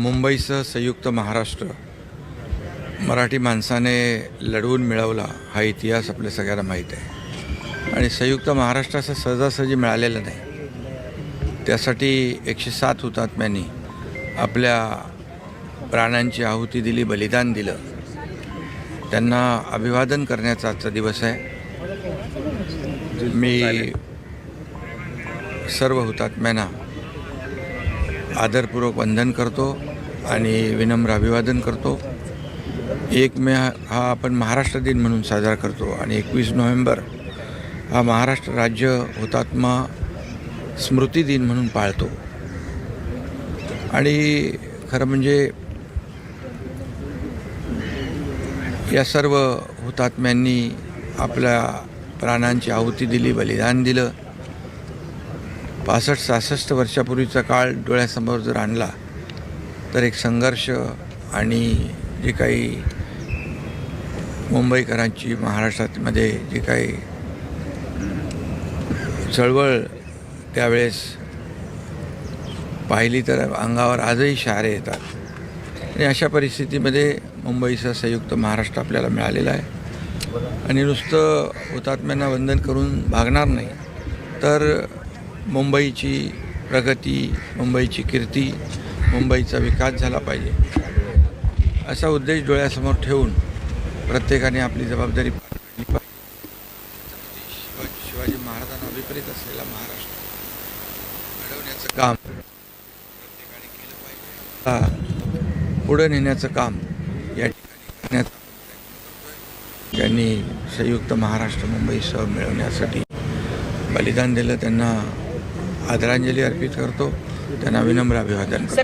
मुंबईसह संयुक्त महाराष्ट्र मराठी माणसाने लढवून मिळवला हा इतिहास आपल्या सगळ्यांना माहीत आहे आणि संयुक्त महाराष्ट्र असं सहजासहजी मिळालेलं नाही। त्यासाठी 107 हुतात्म्यांनी आपल्या प्राणांची आहुती दिली, बलिदान दिलं। त्यांना अभिवादन करण्याचा आजचा दिवस आहे। मी सर्व हुतात्म्यांना आदरपूर्वक वंदन करतो आणि विनम्र अभिवादन करतो। 1 मे हा आपण महाराष्ट्र दिन म्हणून साजरा करतो आणि 21 नोव्हेंबर हा महाराष्ट्र राज्य हुतात्मा स्मृती दिन म्हणून पाळतो। आणि खरं म्हणजे या सर्व हुतात्म्यांनी आपल्या प्राणांची आहुती दिली, बलिदान दिलं। 65-66 वर्षापूर्वीचा काळ डोळ्यासमोर जर आणला तर एक संघर्ष आणि जे काही मुंबईकरांची महाराष्ट्रामध्ये जी काही चळवळ त्यावेळेस पाहिली तर अंगावर आजही शहारे येतात। आणि अशा परिस्थितीमध्ये मुंबईचा संयुक्त महाराष्ट्र आपल्याला मिळालेला आहे आणि नुसतं हुतात्म्यांना वंदन करून भागणार नाही तर मुंबईची प्रगती, मुंबईची कीर्ती, मुंबईचा विकास झाला पाहिजे असा उद्देश डोळ्यासमोर ठेवून प्रत्येकाने आपली जबाबदारी पार पाडली पाहिजे। शिवाजी महाराजांना अभिप्रेत असलेला महाराष्ट्र घडवण्याचं काम प्रत्येकाने केलं पाहिजे। पुढे नेण्याचं काम या ठिकाणी करण्याचा प्रयत्न करतोय। ज्यांनी संयुक्त महाराष्ट्र मुंबईसह मिळवण्यासाठी बलिदान दिलं त्यांना आदरांजली अर्पित करतो, त्यांना विनम्र अभिवादन करतो।